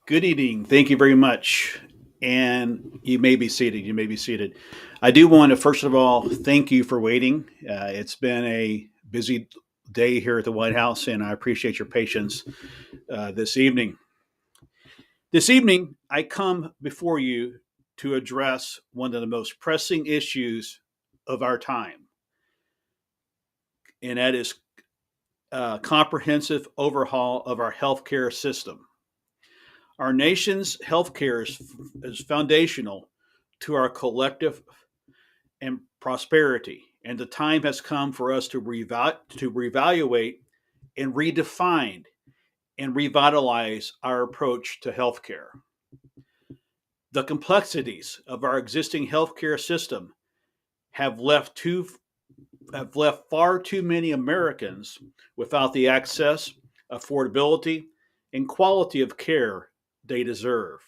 Good evening. Thank you very much. And you may be seated. You may be seated. I do want to, first of all, thank you for waiting. It's been a busy day here at the White House, and I appreciate your patience this evening. This evening, I come before you to address one of the most pressing issues of our time, and that is a comprehensive overhaul of our healthcare system. Our nation's healthcare is foundational to our collective and prosperity, and the time has come for us to reevaluate and redefine and revitalize our approach to healthcare. The complexities of our existing healthcare system have left too have left far too many Americans without the access, affordability, and quality of care they deserve.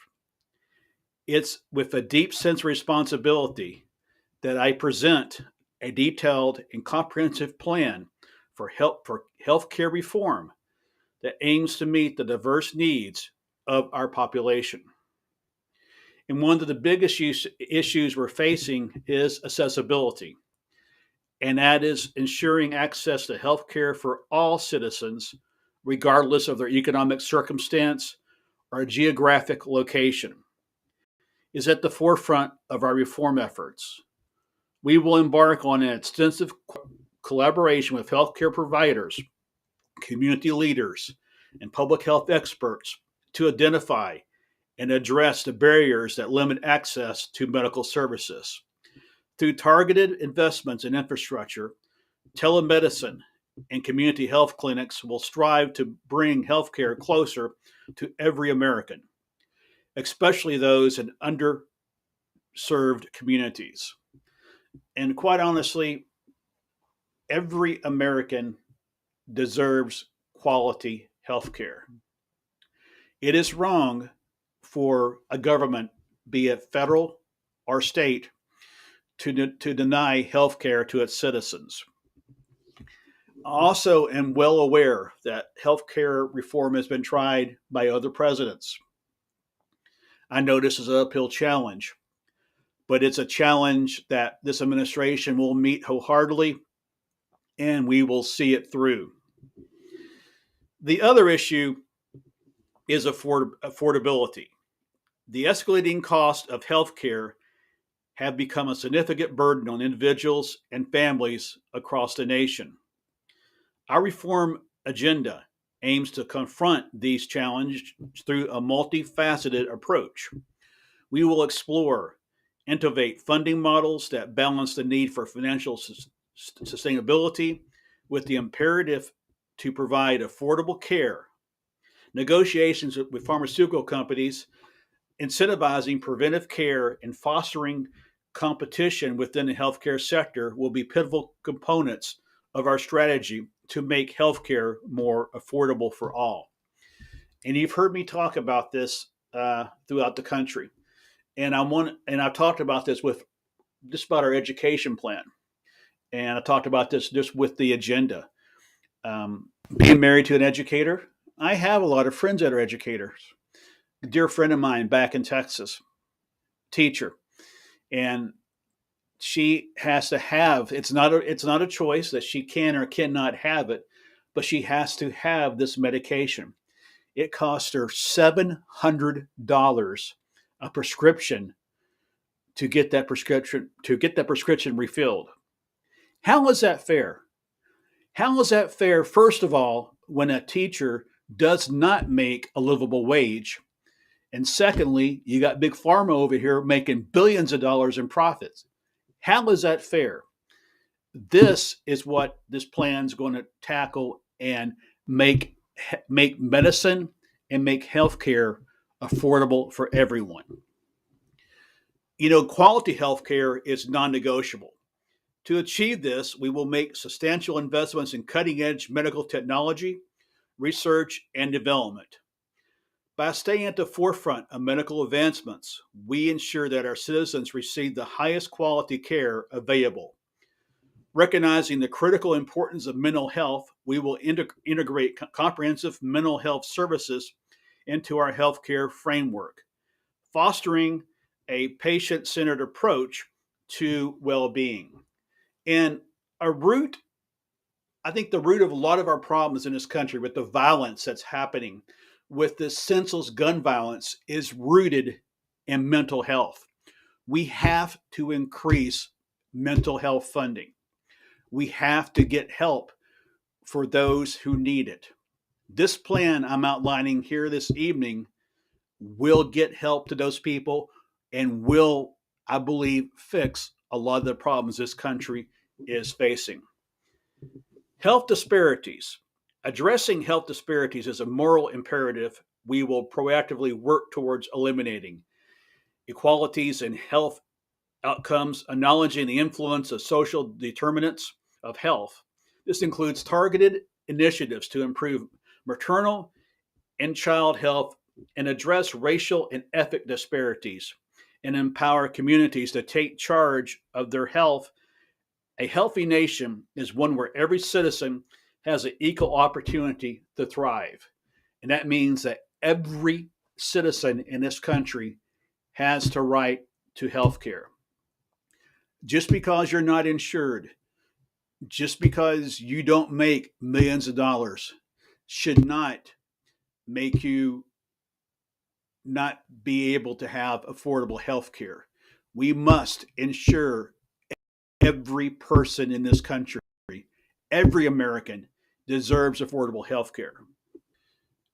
It's with a deep sense of responsibility that I present a detailed and comprehensive plan for healthcare reform that aims to meet the diverse needs of our population. And one of the biggest issues we're facing is accessibility, and that is ensuring access to healthcare for all citizens, regardless of their economic circumstance or geographic location, is at the forefront of our reform efforts. We will embark on an extensive collaboration with healthcare providers, community leaders, and public health experts to identify and address the barriers that limit access to medical services. Through targeted investments in infrastructure, telemedicine, and community health clinics will strive to bring healthcare closer to every American, especially those in underserved communities. And quite honestly, every American deserves quality health care. It is wrong for a government, be it federal or state, to deny health care to its citizens. I also am well aware that healthcare reform has been tried by other presidents. I know this is an uphill challenge, but it's a challenge that this administration will meet wholeheartedly and we will see it through. The other issue is affordability. The escalating cost of healthcare have become a significant burden on individuals and families across the nation. Our reform agenda aims to confront these challenges through a multifaceted approach. We will explore, innovate funding models that balance the need for financial sustainability with the imperative to provide affordable care, negotiations with pharmaceutical companies, incentivizing preventive care, and fostering competition within the healthcare sector will be pivotal components of our strategy to make healthcare more affordable for all. And you've heard me talk about this throughout the country, and I've talked about this with just about our education plan, and I talked about this just with the agenda. Being married to an educator, I have a lot of friends that are educators. A dear friend of mine back in Texas, teacher, and she has to have it's not a choice that she can or cannot have it, but she has to have this medication. It costs her $700 a prescription to get that prescription refilled. How is that fair? How is that fair, first of all, when a teacher does not make a livable wage? And secondly, you got Big Pharma over here making billions of dollars in profits. How is that fair? This is what this plan is going to tackle and make make medicine and make healthcare affordable for everyone. Quality healthcare is non-negotiable. To achieve this, we will make substantial investments in cutting-edge medical technology, research, and development. By staying at the forefront of medical advancements, we ensure that our citizens receive the highest quality care available. Recognizing the critical importance of mental health, we will integrate comprehensive mental health services into our healthcare framework, fostering a patient-centered approach to well-being. And I think the root of a lot of our problems in this country with the violence that's happening, with this senseless gun violence, is rooted in mental health. We have to increase mental health funding. We have to get help for those who need it. This plan I'm outlining here this evening will get help to those people and will, I believe, fix a lot of the problems this country is facing. Health disparities. Addressing health disparities is a moral imperative we will proactively work towards eliminating. Equalities in health outcomes, acknowledging the influence of social determinants of health. This includes targeted initiatives to improve maternal and child health and address racial and ethnic disparities and empower communities to take charge of their health. A healthy nation is one where every citizen has an equal opportunity to thrive. And that means that every citizen in this country has the right to health care. Just because you're not insured, just because you don't make millions of dollars, should not make you not be able to have affordable health care. We must ensure every person in this country, every American, deserves affordable health care.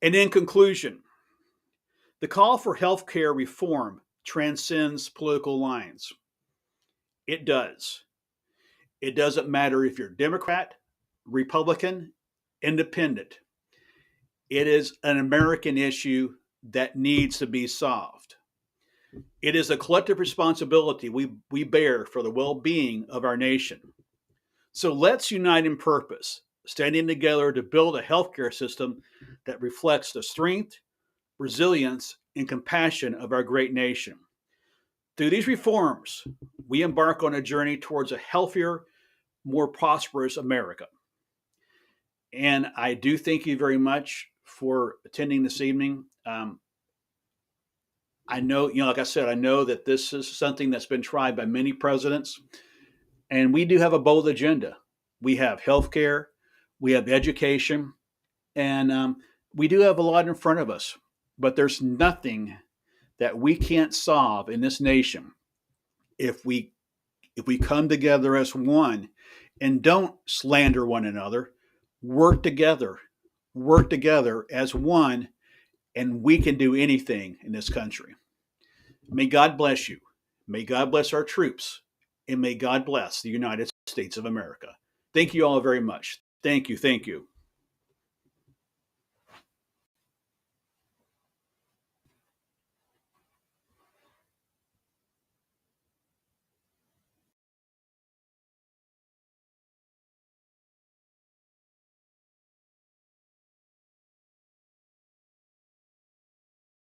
And in conclusion, the call for health care reform transcends political lines. It does. It doesn't matter if you're Democrat, Republican, Independent. It is an American issue that needs to be solved. It is a collective responsibility we bear for the well-being of our nation. So let's unite in purpose, standing together to build a healthcare system that reflects the strength, resilience, and compassion of our great nation. Through these reforms, we embark on a journey towards a healthier, more prosperous America. And I do thank you very much for attending this evening. I know, like I said, I know that this is something that's been tried by many presidents, and we do have a bold agenda. We have healthcare, we have education, and we do have a lot in front of us. But there's nothing that we can't solve in this nation if we come together as one and don't slander one another. Work together as one, and we can do anything in this country. May God bless you. May God bless our troops, and may God bless the United States of America. Thank you all very much. Thank you. Thank you.